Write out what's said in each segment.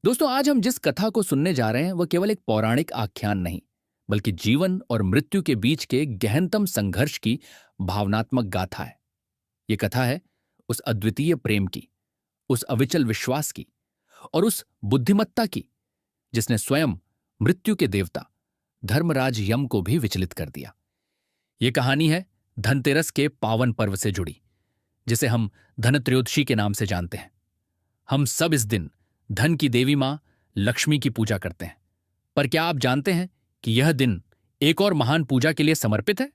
दोस्तों, आज हम जिस कथा को सुनने जा रहे हैं वह केवल एक पौराणिक आख्यान नहीं, बल्कि जीवन और मृत्यु के बीच के गहनतम संघर्ष की भावनात्मक गाथा है। ये कथा है उस अद्वितीय प्रेम की, उस अविचल विश्वास की और उस बुद्धिमत्ता की जिसने स्वयं मृत्यु के देवता धर्मराज यम को भी विचलित कर दिया। ये कहानी है धनतेरस के पावन पर्व से जुड़ी, जिसे हम धनत्रयोदशी के नाम से जानते हैं। हम सब इस दिन धन की देवी मां लक्ष्मी की पूजा करते हैं। पर क्या आप जानते हैं कि यह दिन एक और महान पूजा के लिए समर्पित है?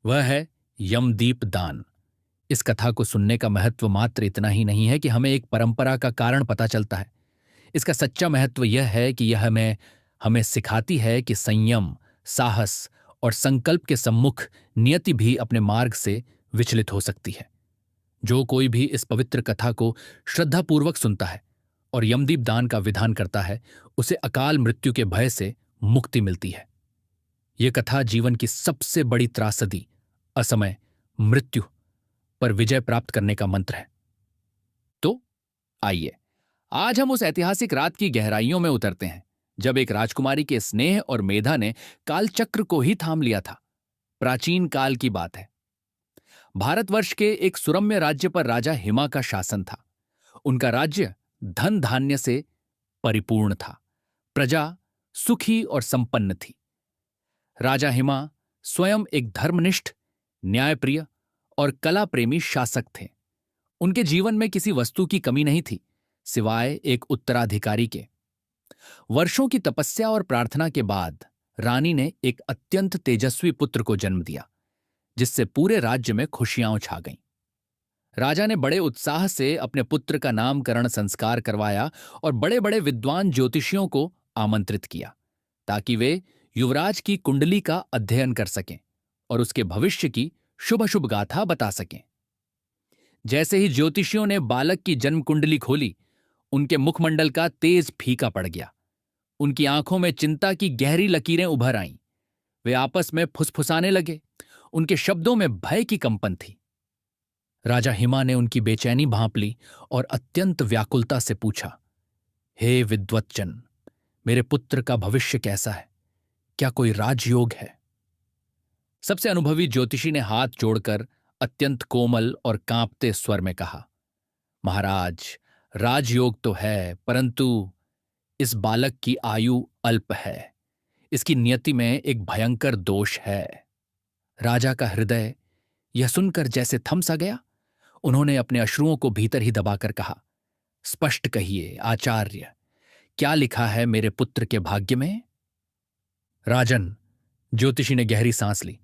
वह है यमदीप दान। इस कथा को सुनने का महत्व मात्र इतना ही नहीं है कि हमें एक परंपरा का कारण पता चलता है। इसका सच्चा महत्व यह है कि यह हमें सिखाती है कि संयम, साहस और संकल्प के सम्मुख नियति भी अपने मार्ग से विचलित हो सकती है। जो कोई भी इस पवित्र कथा को श्रद्धापूर्वक सुनता है और यमदीप दान का विधान करता है, उसे अकाल मृत्यु के भय से मुक्ति मिलती है। यह कथा जीवन की सबसे बड़ी त्रासदी, असमय, मृत्यु पर विजय प्राप्त करने का मंत्र है। तो आइए, आज हम उस ऐतिहासिक रात की गहराइयों में उतरते हैं जब एक राजकुमारी के स्नेह और मेधा ने कालचक्र को ही थाम लिया था। प्राचीन काल की बात है। भारतवर्ष के एक सुरम्य राज्य पर राजा हिमा का शासन था। उनका राज्य धन धान्य से परिपूर्ण था। प्रजा सुखी और संपन्न थी। राजा हिमा स्वयं एक धर्मनिष्ठ, न्यायप्रिय और कला प्रेमी शासक थे। उनके जीवन में किसी वस्तु की कमी नहीं थी, सिवाय एक उत्तराधिकारी के। वर्षों की तपस्या और प्रार्थना के बाद रानी ने एक अत्यंत तेजस्वी पुत्र को जन्म दिया, जिससे पूरे राज्य में खुशियां छा गईं। राजा ने बड़े उत्साह से अपने पुत्र का नामकरण संस्कार करवाया और बड़े बड़े विद्वान ज्योतिषियों को आमंत्रित किया, ताकि वे युवराज की कुंडली का अध्ययन कर सकें और उसके भविष्य की शुभ शुभ गाथा बता सकें। जैसे ही ज्योतिषियों ने बालक की जन्म कुंडली खोली, उनके मुखमंडल का तेज फीका पड़ गया। उनकी आंखों में चिंता की गहरी लकीरें उभर आईं। वे आपस में फुसफुसाने लगे। उनके शब्दों में भय की कंपन थी। राजा हिमा ने उनकी बेचैनी भांप ली और अत्यंत व्याकुलता से पूछा, हे विद्वतजन, मेरे पुत्र का भविष्य कैसा है? क्या कोई राजयोग है? सबसे अनुभवी ज्योतिषी ने हाथ जोड़कर अत्यंत कोमल और कांपते स्वर में कहा, महाराज, राजयोग तो है, परंतु इस बालक की आयु अल्प है। इसकी नियति में एक भयंकर दोष है। राजा का हृदय यह सुनकर जैसे थम सा गया। उन्होंने अपने अश्रुओं को भीतर ही दबाकर कहा, स्पष्ट कहिए आचार्य, क्या लिखा है मेरे पुत्र के भाग्य में? राजन, ज्योतिषी ने गहरी सांस ली,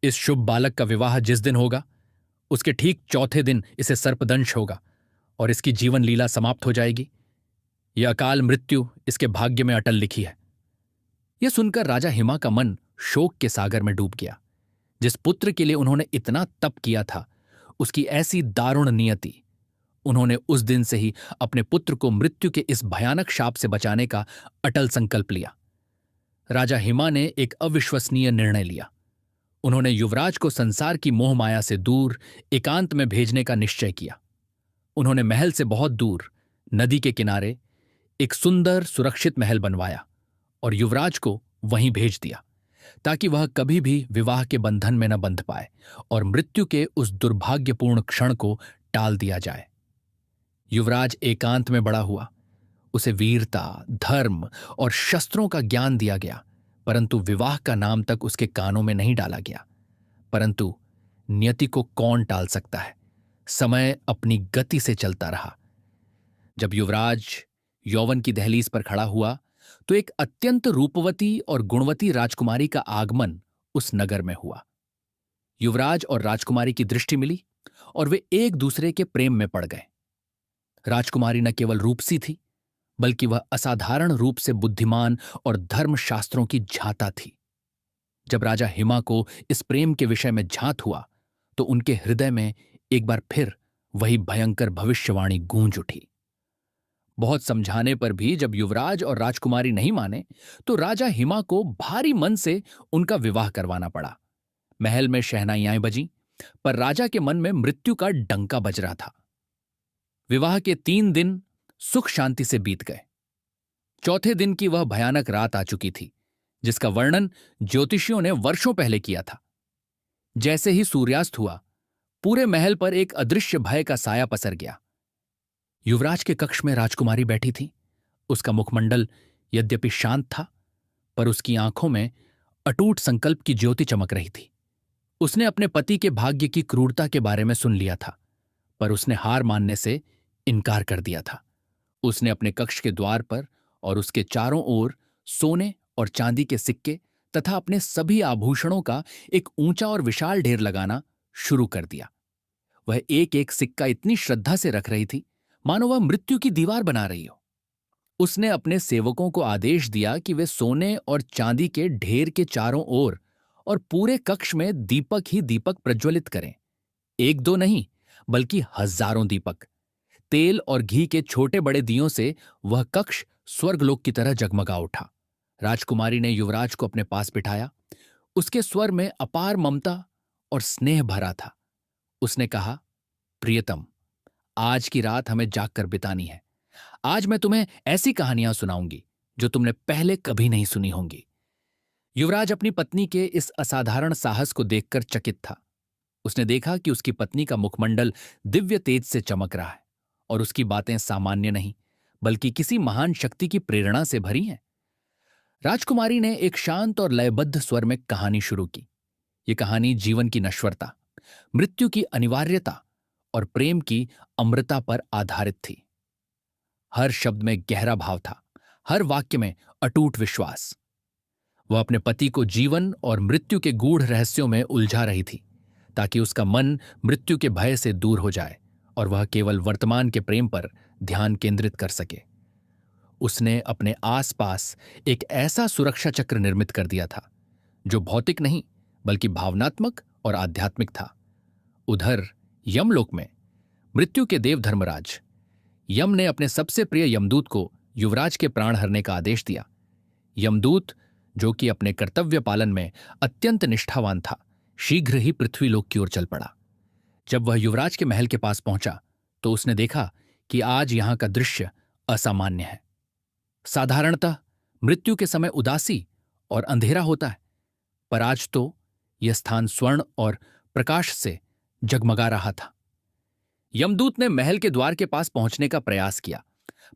इस शुभ बालक का विवाह जिस दिन होगा, उसके ठीक चौथे दिन इसे सर्पदंश होगा और इसकी जीवन लीला समाप्त हो जाएगी। यह अकाल मृत्यु इसके भाग्य में अटल लिखी है। यह सुनकर राजा हिमा का मन शोक के सागर में डूब गया। जिस पुत्र के लिए उन्होंने इतना तप किया था, उसकी ऐसी दारुण नियति। उन्होंने उस दिन से ही अपने पुत्र को मृत्यु के इस भयानक शाप से बचाने का अटल संकल्प लिया। राजा हिमा ने एक अविश्वसनीय निर्णय लिया। उन्होंने युवराज को संसार की मोह माया से दूर एकांत में भेजने का निश्चय किया। उन्होंने महल से बहुत दूर नदी के किनारे एक सुंदर सुरक्षित महल बनवाया और युवराज को वहीं भेज दिया, ताकि वह कभी भी विवाह के बंधन में न बंध पाए और मृत्यु के उस दुर्भाग्यपूर्ण क्षण को टाल दिया जाए। युवराज एकांत में बड़ा हुआ। उसे वीरता, धर्म और शस्त्रों का ज्ञान दिया गया, परंतु विवाह का नाम तक उसके कानों में नहीं डाला गया। परंतु नियति को कौन टाल सकता है? समय अपनी गति से चलता रहा। जब युवराज यौवन की दहलीज पर खड़ा हुआ, तो एक अत्यंत रूपवती और गुणवती राजकुमारी का आगमन उस नगर में हुआ। युवराज और राजकुमारी की दृष्टि मिली और वे एक दूसरे के प्रेम में पड़ गए। राजकुमारी न केवल रूपसी थी, बल्कि वह असाधारण रूप से बुद्धिमान और धर्मशास्त्रों की झाता थी। जब राजा हिमा को इस प्रेम के विषय में झांत हुआ, तो उनके हृदय में एक बार फिर वही भयंकर भविष्यवाणी गूंज उठी। बहुत समझाने पर भी जब युवराज और राजकुमारी नहीं माने, तो राजा हिमा को भारी मन से उनका विवाह करवाना पड़ा। महल में शहनाइयां बजीं, पर राजा के मन में मृत्यु का डंका बज रहा था। विवाह के 3 दिन सुख शांति से बीत गए। चौथे दिन की वह भयानक रात आ चुकी थी, जिसका वर्णन ज्योतिषियों ने वर्षों पहले किया था। जैसे ही सूर्यास्त हुआ, पूरे महल पर एक अदृश्य भय का साया पसर गया। युवराज के कक्ष में राजकुमारी बैठी थी। उसका मुखमंडल यद्यपि शांत था, पर उसकी आंखों में अटूट संकल्प की ज्योति चमक रही थी। उसने अपने पति के भाग्य की क्रूरता के बारे में सुन लिया था, पर उसने हार मानने से इनकार कर दिया था। उसने अपने कक्ष के द्वार पर और उसके चारों ओर सोने और चांदी के सिक्के तथा अपने सभी आभूषणों का एक ऊंचा और विशाल ढेर लगाना शुरू कर दिया। वह एक एक सिक्का इतनी श्रद्धा से रख रही थी मानो वह मृत्यु की दीवार बना रही हो। उसने अपने सेवकों को आदेश दिया कि वे सोने और चांदी के ढेर के चारों ओर और पूरे कक्ष में दीपक ही दीपक प्रज्वलित करें। एक दो नहीं, बल्कि हजारों दीपक। तेल और घी के छोटे बड़े दियों से वह कक्ष स्वर्गलोक की तरह जगमगा उठा। राजकुमारी ने युवराज को अपने पास बिठाया। उसके स्वर में अपार ममता और स्नेह भरा था। उसने कहा, प्रियतम, आज की रात हमें जागकर बितानी है। आज मैं तुम्हें ऐसी कहानियां सुनाऊंगी जो तुमने पहले कभी नहीं सुनी होंगी। युवराज अपनी पत्नी के इस असाधारण साहस को देखकर चकित था। उसने देखा कि उसकी पत्नी का मुखमंडल दिव्य तेज से चमक रहा है और उसकी बातें सामान्य नहीं, बल्कि किसी महान शक्ति की प्रेरणा से भरी हैं। राजकुमारी ने एक शांत और लयबद्ध स्वर में कहानी शुरू की। यह कहानी जीवन की नश्वरता, मृत्यु की अनिवार्यता और प्रेम की अमृता पर आधारित थी। हर शब्द में गहरा भाव था, हर वाक्य में अटूट विश्वास। वह अपने पति को जीवन और मृत्यु के गूढ़ रहस्यों में उलझा रही थी, ताकि उसका मन मृत्यु के भय से दूर हो जाए और वह केवल वर्तमान के प्रेम पर ध्यान केंद्रित कर सके। उसने अपने आसपास एक ऐसा सुरक्षा चक्र निर्मित कर दिया था जो भौतिक नहीं, बल्कि भावनात्मक और आध्यात्मिक था। उधर यमलोक में मृत्यु के देव धर्मराज यम ने अपने सबसे प्रिय यमदूत को युवराज के प्राण हरने का आदेश दिया। यमदूत, जो कि अपने कर्तव्य पालन में अत्यंत निष्ठावान था, शीघ्र ही पृथ्वीलोक की ओर चल पड़ा। जब वह युवराज के महल के पास पहुंचा तो उसने देखा कि आज यहां का दृश्य असामान्य है। साधारणतः मृत्यु के समय उदासी और अंधेरा होता है, पर आज तो यह स्थान स्वर्ण और प्रकाश से जगमगा रहा था। यमदूत ने महल के द्वार के पास पहुंचने का प्रयास किया,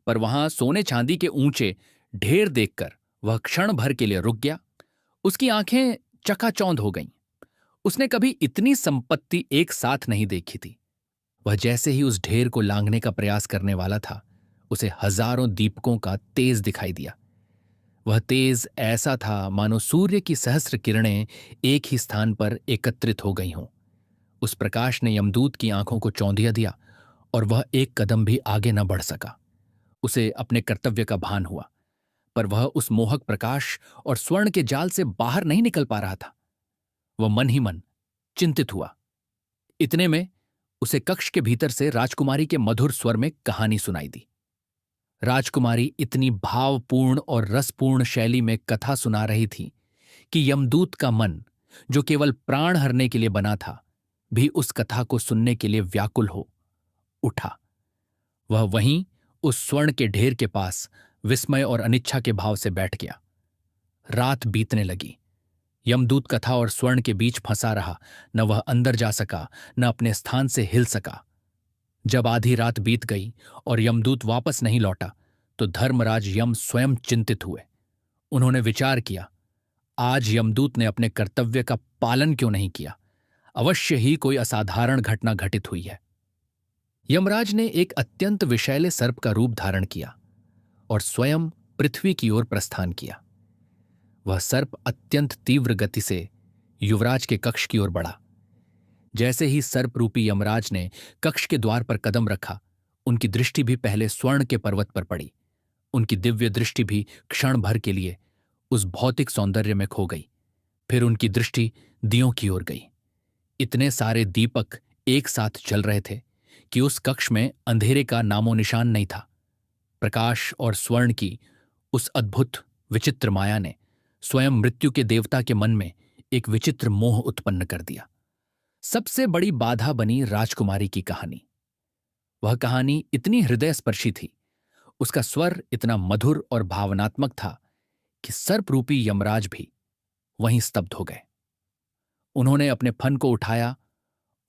पर वहां सोने चांदी के ऊंचे ढेर देखकर वह क्षण भर के लिए रुक गया। उसकी आंखें चकाचौंध हो गईं। उसने कभी इतनी संपत्ति एक साथ नहीं देखी थी। वह जैसे ही उस ढेर को लांघने का प्रयास करने वाला था, उसे हजारों दीपकों का तेज दिखाई दिया। वह तेज ऐसा था मानो सूर्य की सहस्र किरणें एक ही स्थान पर एकत्रित हो गई हों। उस प्रकाश ने यमदूत की आंखों को चौंधिया दिया और वह एक कदम भी आगे न बढ़ सका। उसे अपने कर्तव्य का भान हुआ, पर वह उस मोहक प्रकाश और स्वर्ण के जाल से बाहर नहीं निकल पा रहा था। वह मन ही मन चिंतित हुआ। इतने में उसे कक्ष के भीतर से राजकुमारी के मधुर स्वर में कहानी सुनाई दी। राजकुमारी इतनी भावपूर्ण और रसपूर्ण शैली में कथा सुना रही थी कि यमदूत का मन, जो केवल प्राण हरने के लिए बना था, भी उस कथा को सुनने के लिए व्याकुल हो उठा। वह वहीं उस स्वर्ण के ढेर के पास विस्मय और अनिच्छा के भाव से बैठ गया। रात बीतने लगी। यमदूत कथा और स्वर्ण के बीच फंसा रहा। न वह अंदर जा सका, न अपने स्थान से हिल सका। जब आधी रात बीत गई और यमदूत वापस नहीं लौटा, तो धर्मराज यम स्वयं चिंतित हुए। उन्होंने विचार किया, आज यमदूत ने अपने कर्तव्य का पालन क्यों नहीं किया? अवश्य ही कोई असाधारण घटना घटित हुई है। यमराज ने एक अत्यंत विषैले सर्प का रूप धारण किया और स्वयं पृथ्वी की ओर प्रस्थान किया। वह सर्प अत्यंत तीव्र गति से युवराज के कक्ष की ओर बढ़ा। जैसे ही सर्प रूपी यमराज ने कक्ष के द्वार पर कदम रखा, उनकी दृष्टि भी पहले स्वर्ण के पर्वत पर पड़ी। उनकी दिव्य दृष्टि भी क्षण भर के लिए उस भौतिक सौंदर्य में खो गई। फिर उनकी दृष्टि दियों की ओर गई। इतने सारे दीपक एक साथ जल रहे थे कि उस कक्ष में अंधेरे का नामो निशान नहीं था। प्रकाश और स्वर्ण की उस अद्भुत विचित्र माया ने स्वयं मृत्यु के देवता के मन में एक विचित्र मोह उत्पन्न कर दिया। सबसे बड़ी बाधा बनी राजकुमारी की कहानी। वह कहानी इतनी हृदयस्पर्शी थी, उसका स्वर इतना मधुर और भावनात्मक था कि सर्परूपी यमराज भी वहीं स्तब्ध हो गए। उन्होंने अपने फन को उठाया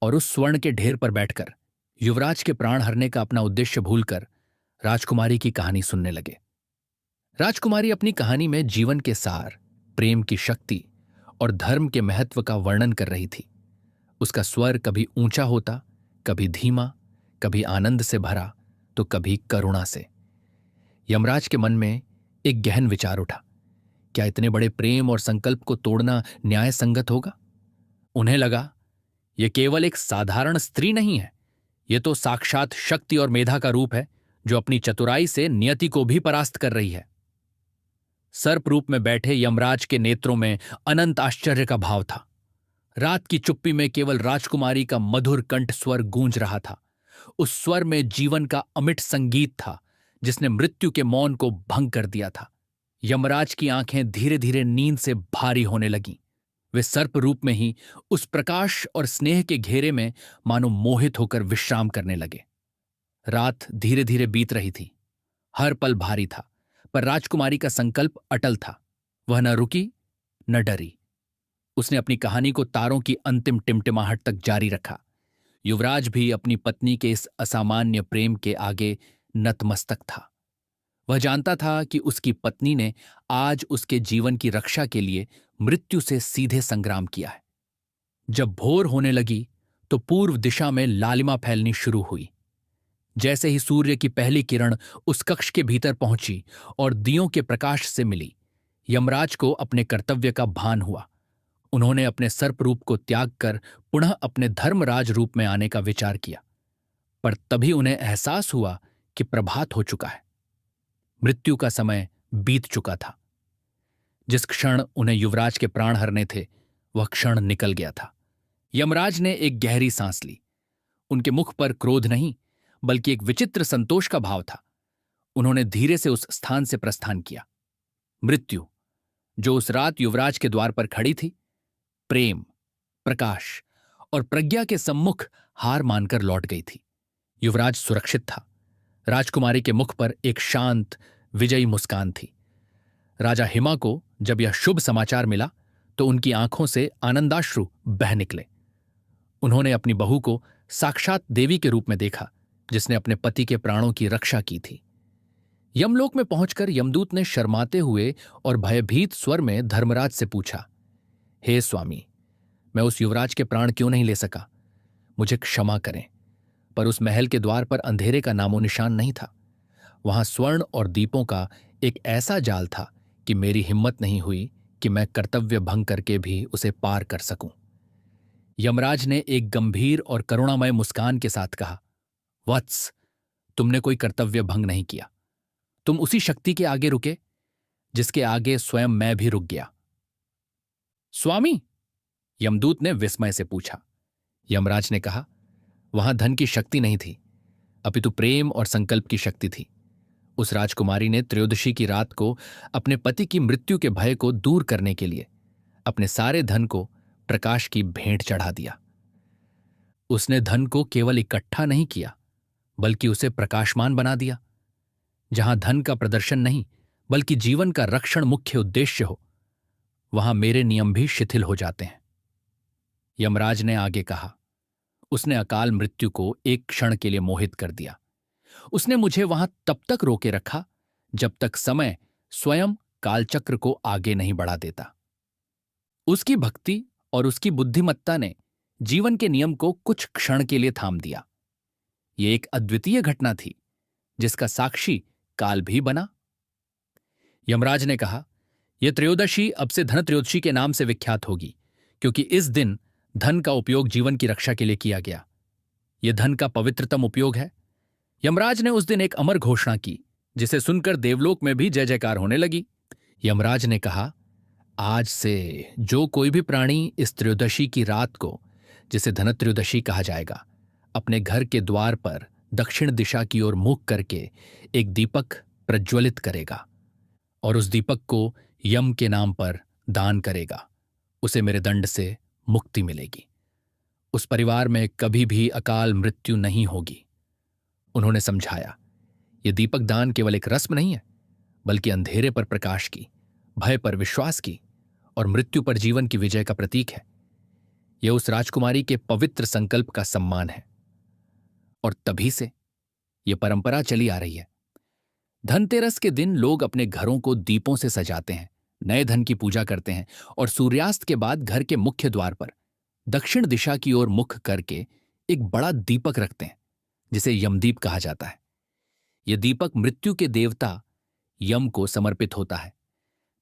और उस स्वर्ण के ढेर पर बैठकर युवराज के प्राण हरने का अपना उद्देश्य भूलकर राजकुमारी की कहानी सुनने लगे। राजकुमारी अपनी कहानी में जीवन के सार, प्रेम की शक्ति और धर्म के महत्व का वर्णन कर रही थी। उसका स्वर कभी ऊंचा होता, कभी धीमा, कभी आनंद से भरा तो कभी करुणा से। यमराज के मन में एक गहन विचार उठा, क्या इतने बड़े प्रेम और संकल्प को तोड़ना न्याय संगत होगा? उन्हें लगा, यह केवल एक साधारण स्त्री नहीं है, यह तो साक्षात शक्ति और मेधा का रूप है जो अपनी चतुराई से नियति को भी परास्त कर रही है। सर्प रूप में बैठे यमराज के नेत्रों में अनंत आश्चर्य का भाव था। रात की चुप्पी में केवल राजकुमारी का मधुर कंठ स्वर गूंज रहा था। उस स्वर में जीवन का अमिट संगीत था जिसने मृत्यु के मौन को भंग कर दिया था। यमराज की आंखें धीरे धीरे नींद से भारी होने लगीं। वे सर्प रूप में ही उस प्रकाश और स्नेह के घेरे में मानो मोहित होकर विश्राम करने लगे। रात धीरे धीरे बीत रही थी। हर पल भारी था, पर राजकुमारी का संकल्प अटल था। वह न रुकी न डरी। उसने अपनी कहानी को तारों की अंतिम टिमटिमाहट तक जारी रखा। युवराज भी अपनी पत्नी के इस असामान्य प्रेम के आगे नतमस्तक था। वह जानता था कि उसकी पत्नी ने आज उसके जीवन की रक्षा के लिए मृत्यु से सीधे संग्राम किया है। जब भोर होने लगी तो पूर्व दिशा में लालिमा फैलनी शुरू हुई। जैसे ही सूर्य की पहली किरण उस कक्ष के भीतर पहुंची और दियों के प्रकाश से मिली, यमराज को अपने कर्तव्य का भान हुआ। उन्होंने अपने सर्प रूप को त्याग कर पुनः अपने धर्मराज रूप में आने का विचार किया, पर तभी उन्हें एहसास हुआ कि प्रभात हो चुका है। मृत्यु का समय बीत चुका था। जिस क्षण उन्हें युवराज के प्राण हरने थे, वह क्षण निकल गया था। यमराज ने एक गहरी सांस ली। उनके मुख पर क्रोध नहीं, बल्कि एक विचित्र संतोष का भाव था। उन्होंने धीरे से उस स्थान से प्रस्थान किया। मृत्यु, जो उस रात युवराज के द्वार पर खड़ी थी, प्रेम, प्रकाश और प्रज्ञा के सम्मुख हार मानकर लौट गई थी। युवराज सुरक्षित था। राजकुमारी के मुख पर एक शांत, विजयी मुस्कान थी। राजा हिमा को जब यह शुभ समाचार मिला तो उनकी आंखों से आनंदाश्रु बह निकले। उन्होंने अपनी बहू को साक्षात देवी के रूप में देखा, जिसने अपने पति के प्राणों की रक्षा की थी। यमलोक में पहुंचकर यमदूत ने शर्माते हुए और भयभीत स्वर में धर्मराज से पूछा, हे स्वामी, मैं उस युवराज के प्राण क्यों नहीं ले सका? मुझे क्षमा करें। पर उस महल के द्वार पर अंधेरे का नामो निशान नहीं था। वहां स्वर्ण और दीपों का एक ऐसा जाल था कि मेरी हिम्मत नहीं हुई कि मैं कर्तव्य भंग करके भी उसे पार कर सकूं। यमराज ने एक गंभीर और करुणामय मुस्कान के साथ कहा, वत्स, तुमने कोई कर्तव्य भंग नहीं किया। तुम उसी शक्ति के आगे रुके जिसके आगे स्वयं मैं भी रुक गया। स्वामी, यमदूत ने विस्मय से पूछा। यमराज ने कहा, वहां धन की शक्ति नहीं थी, अपितु प्रेम और संकल्प की शक्ति थी। उस राजकुमारी ने त्रयोदशी की रात को अपने पति की मृत्यु के भय को दूर करने के लिए अपने सारे धन को प्रकाश की भेंट चढ़ा दिया। उसने धन को केवल इकट्ठा नहीं किया, बल्कि उसे प्रकाशमान बना दिया। जहां धन का प्रदर्शन नहीं, बल्कि जीवन का रक्षण मुख्य उद्देश्य हो, वहां मेरे नियम भी शिथिल हो जाते हैं। यमराज ने आगे कहा, उसने अकाल मृत्यु को एक क्षण के लिए मोहित कर दिया। उसने मुझे वहां तब तक रोके रखा जब तक समय स्वयं कालचक्र को आगे नहीं बढ़ा देता। उसकी भक्ति और उसकी बुद्धिमत्ता ने जीवन के नियम को कुछ क्षण के लिए थाम दिया। यह एक अद्वितीय घटना थी जिसका साक्षी काल भी बना। यमराज ने कहा, यह त्रयोदशी अब से धनत्रयोदशी के नाम से विख्यात होगी, क्योंकि इस दिन धन का उपयोग जीवन की रक्षा के लिए किया गया। यह धन का पवित्रतम उपयोग है। यमराज ने उस दिन एक अमर घोषणा की, जिसे सुनकर देवलोक में भी जय जयकार होने लगी। यमराज ने कहा, आज से जो कोई भी प्राणी इस त्रयोदशी की रात को, जिसे धनत्रयोदशी कहा जाएगा, अपने घर के द्वार पर दक्षिण दिशा की ओर मुख करके एक दीपक प्रज्वलित करेगा और उस दीपक को यम के नाम पर दान करेगा, उसे मेरे दंड से मुक्ति मिलेगी। उस परिवार में कभी भी अकाल मृत्यु नहीं होगी। उन्होंने समझाया, ये दीपक दान केवल एक रस्म नहीं है, बल्कि अंधेरे पर प्रकाश की, भय पर विश्वास की और मृत्यु पर जीवन की विजय का प्रतीक है। यह उस राजकुमारी के पवित्र संकल्प का सम्मान है और तभी से यह परंपरा चली आ रही है। धनतेरस के दिन लोग अपने घरों को दीपों से सजाते हैं, नए धन की पूजा करते हैं और सूर्यास्त के बाद घर के मुख्य द्वार पर दक्षिण दिशा की ओर मुख करके एक बड़ा दीपक रखते हैं, जिसे यमदीप कहा जाता है। यह दीपक मृत्यु के देवता यम को समर्पित होता है,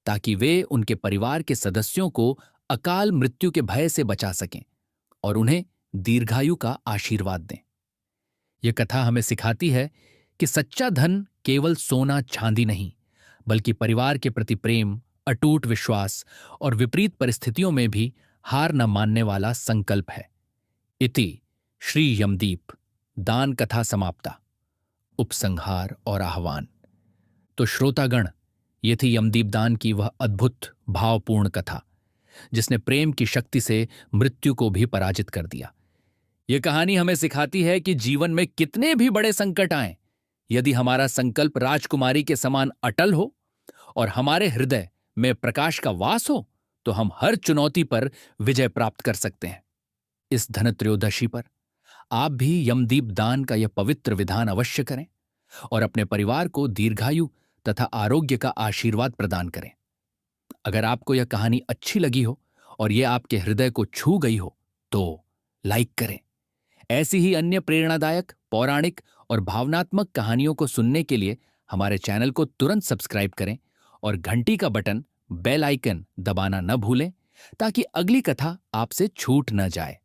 ताकि वे उनके परिवार के सदस्यों को अकाल मृत्यु के भय से बचा सकें और उन्हें दीर्घायु का आशीर्वाद दें। यह कथा हमें सिखाती है कि सच्चा धन केवल सोना चांदी नहीं, बल्कि परिवार के प्रति प्रेम, अटूट विश्वास और विपरीत परिस्थितियों में भी हार न मानने वाला संकल्प है। इति श्री यमदीप दान कथा समाप्ता। उपसंहार और आह्वान। तो श्रोतागण, ये थी यमदीप दान की वह अद्भुत भावपूर्ण कथा, जिसने प्रेम की शक्ति से मृत्यु को भी पराजित कर दिया। यह कहानी हमें सिखाती है कि जीवन में कितने भी बड़े संकट आएं, यदि हमारा संकल्प राजकुमारी के समान अटल हो और हमारे हृदय में प्रकाश का वास हो, तो हम हर चुनौती पर विजय प्राप्त कर सकते हैं। इस धनत्रयोदशी पर आप भी यमदीप दान का यह पवित्र विधान अवश्य करें और अपने परिवार को दीर्घायु तथा आरोग्य का आशीर्वाद प्रदान करें। अगर आपको यह कहानी अच्छी लगी हो और यह आपके हृदय को छू गई हो, तो लाइक करें। ऐसी ही अन्य प्रेरणादायक, पौराणिक और भावनात्मक कहानियों को सुनने के लिए हमारे चैनल को तुरंत सब्सक्राइब करें और घंटी का बटन, बेल आइकन दबाना न भूलें, ताकि अगली कथा आपसे छूट न जाए।